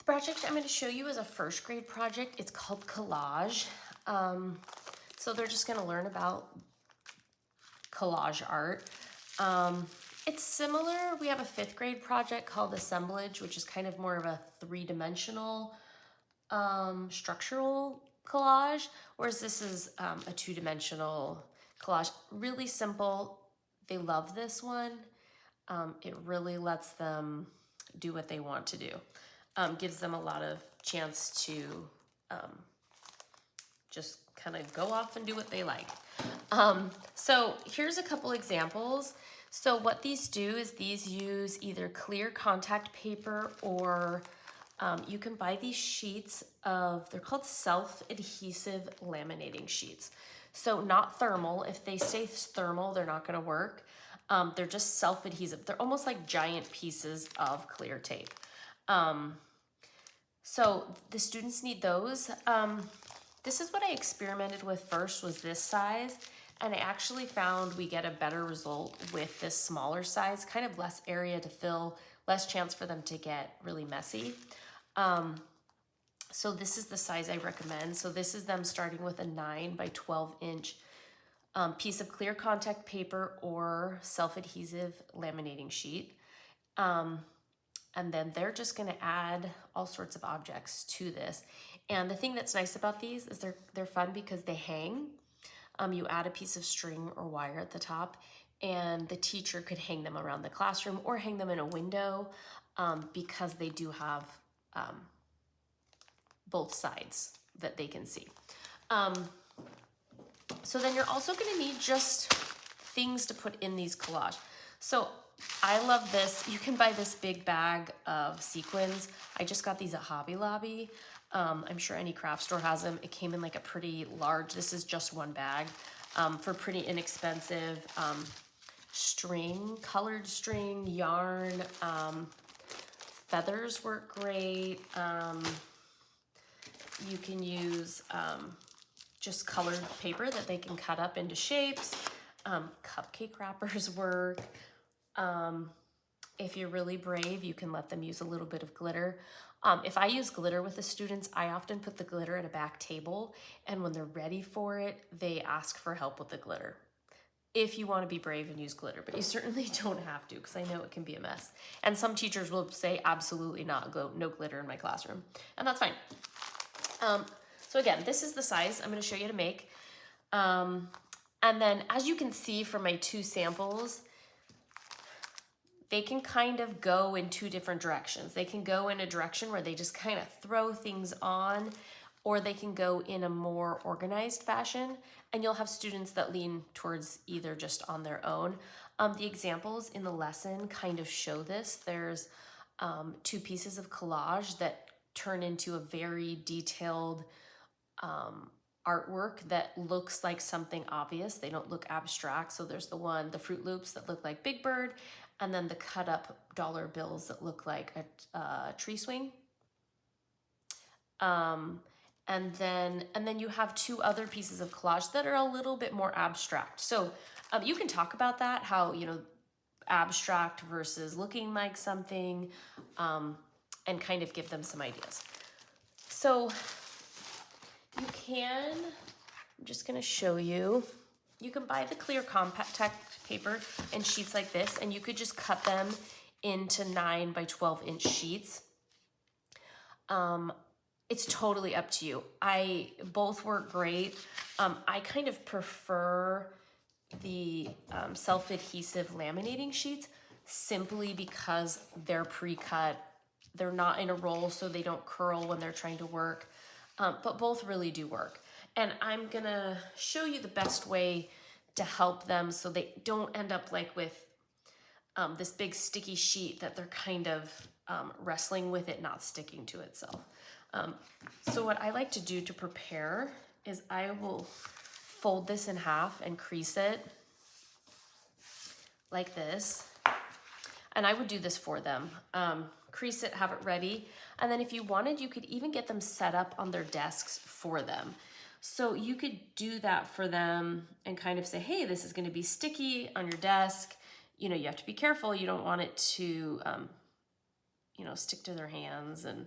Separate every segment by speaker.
Speaker 1: The project I'm going to show you is a first grade project. It's called Collage. So they're just going to learn about collage art. It's similar. We have a fifth grade project called Assemblage, which is kind of more of a three-dimensional structural collage, whereas this is a two-dimensional collage. Really simple. They love this one. It really lets them do what they want to do. Gives them a lot of chance to just kind of go off and do what they like. So here's a couple examples. So what these do is these use either clear contact paper or you can buy these sheets of, they're called self-adhesive laminating sheets. So not thermal. If they say thermal, they're not gonna work. They're just self-adhesive. They're almost like giant pieces of clear tape. So the students need those. This is what I experimented with first, was this size, and I actually found we get a better result with this smaller size, kind of less area to fill, less chance for them to get really messy. So this is the size I recommend. So this is them starting with a 9 by 12 inch piece of clear contact paper or self-adhesive laminating sheet. And then they're just gonna add all sorts of objects to this. And the thing that's nice about these is they're fun because they hang. You add a piece of string or wire at the top, and the teacher could hang them around the classroom or hang them in a window because they do have both sides that they can see. So then you're also gonna need just things to put in these collage. So I love this. You can buy this big bag of sequins. I just got these at Hobby Lobby. I'm sure any craft store has them. It came in like a pretty large, this is just one bag, for pretty inexpensive string, colored string, yarn, feathers work great. You can use just colored paper that they can cut up into shapes. Cupcake wrappers work. If you're really brave, you can let them use a little bit of glitter. If I use glitter with the students, I often put the glitter at a back table, and when they're ready for it, they ask for help with the glitter. If you want to be brave and use glitter, but you certainly don't have to, because I know it can be a mess. And some teachers will say, absolutely not, no glitter in my classroom, and that's fine. So again, this is the size I'm going to show you to make. And then as you can see from my two samples, they can kind of go in two different directions. They can go in a direction where they just kind of throw things on, or they can go in a more organized fashion, and you'll have students that lean towards either just on their own. The examples in the lesson kind of show this. There's two pieces of collage that turn into a very detailed artwork that looks like something obvious. They don't look abstract. So there's the Fruit Loops that look like Big Bird, and then the cut up dollar bills that look like a tree swing. And then you have two other pieces of collage that are a little bit more abstract. So you can talk about that, how, you know, abstract versus looking like something, and kind of give them some ideas. So you can, I'm just gonna show you, you can buy the clear compact paper and sheets like this, and you could just cut them into 9 by 12 inch sheets. It's totally up to you. Both work great. I kind of prefer the self-adhesive laminating sheets simply because they're pre-cut. They're not in a roll, so they don't curl when they're trying to work. But both really do work. And I'm gonna show you the best way to help them so they don't end up like with this big sticky sheet that they're kind of wrestling with it not sticking to itself. So what I like to do to prepare is I will fold this in half and crease it like this. And I would do this for them. Crease it, have it ready. And then if you wanted, you could even get them set up on their desks for them. So you could do that for them and kind of say, hey, this is gonna be sticky on your desk. You know, you have to be careful. You don't want it to, you know, stick to their hands. And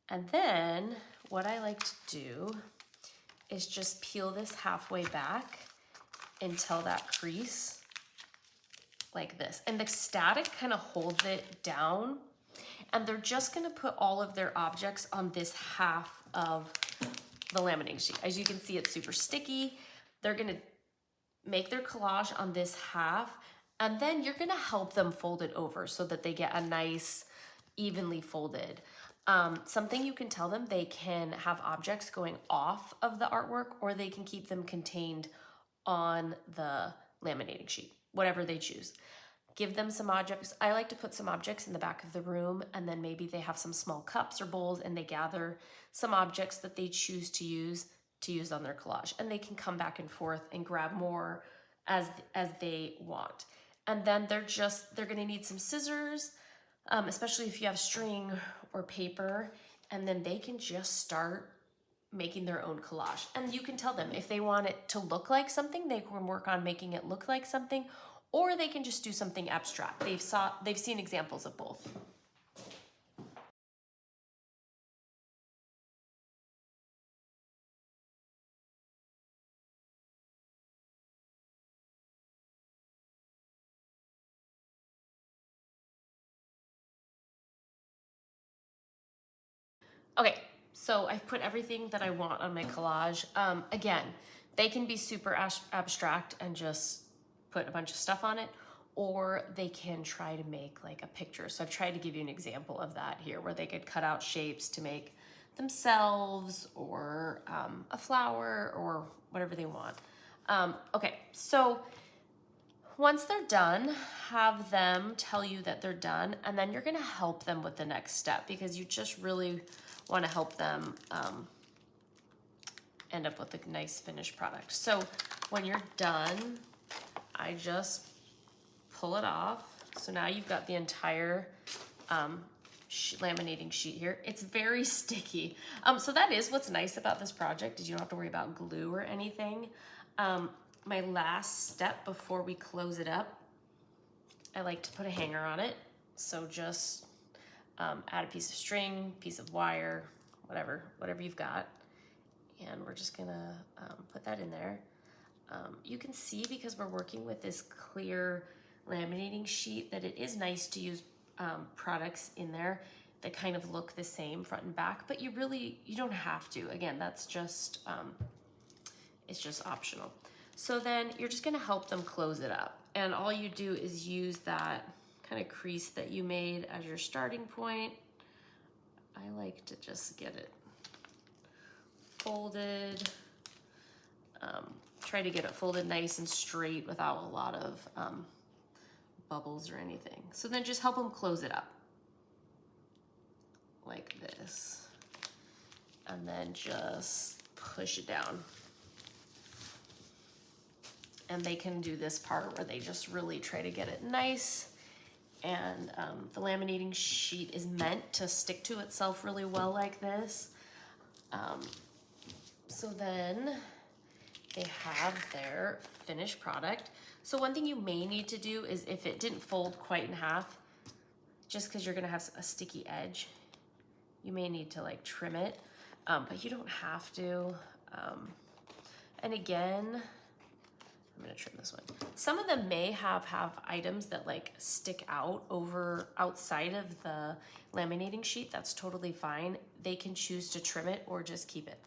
Speaker 1: And then what I like to do is just peel this halfway back until that crease, like this. And the static kind of holds it down. And they're just gonna put all of their objects on this half of the laminating sheet. As you can see, it's super sticky. They're gonna make their collage on this half, and then you're gonna help them fold it over so that they get a nice, evenly folded. Something you can tell them, they can have objects going off of the artwork, or they can keep them contained on the laminating sheet, whatever they choose. Give them some objects. I like to put some objects in the back of the room, and then maybe they have some small cups or bowls, and they gather some objects that they choose to use on their collage, and they can come back and forth and grab more as they want. And then they're gonna need some scissors, especially if you have string or paper, and then they can just start making their own collage. And you can tell them if they want it to look like something, they can work on making it look like something, or they can just do something abstract. They've seen examples of both. Okay, so I've put everything that I want on my collage. Again, they can be super abstract and just put a bunch of stuff on it, or they can try to make like a picture. So I've tried to give you an example of that here, where they could cut out shapes to make themselves, or a flower, or whatever they want. Okay, so once they're done, have them tell you that they're done, and then you're gonna help them with the next step, because you just really wanna help them end up with a nice finished product. So when you're done, I just pull it off. So now you've got the entire laminating sheet here. It's very sticky. So that is what's nice about this project, is you don't have to worry about glue or anything. My last step before we close it up, I like to put a hanger on it. So just add a piece of string, piece of wire, whatever you've got. And we're just gonna put that in there. You can see, because we're working with this clear laminating sheet, that it is nice to use products in there that kind of look the same front and back, but you don't have to. Again, that's just, it's just optional. So then you're just gonna help them close it up. And all you do is use that kind of crease that you made as your starting point. I like to just get it folded. Try to get it folded nice and straight without a lot of bubbles or anything. So then just help them close it up like this. And then just push it down. And they can do this part where they just really try to get it nice. And the laminating sheet is meant to stick to itself really well like this. So then they have their finished product. So one thing you may need to do is, if it didn't fold quite in half, just because you're gonna have a sticky edge, you may need to like trim it, but you don't have to. And again, I'm gonna trim this one. Some of them may have items that like stick out outside of the laminating sheet. That's totally fine. They can choose to trim it or just keep it.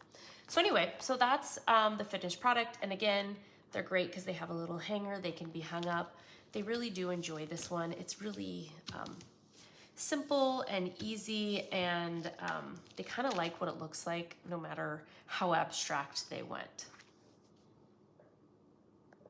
Speaker 1: So anyway, so that's the finished product. And again, they're great because they have a little hanger. They can be hung up. They really do enjoy this one. It's really simple and easy, and they kind of like what it looks like no matter how abstract they went.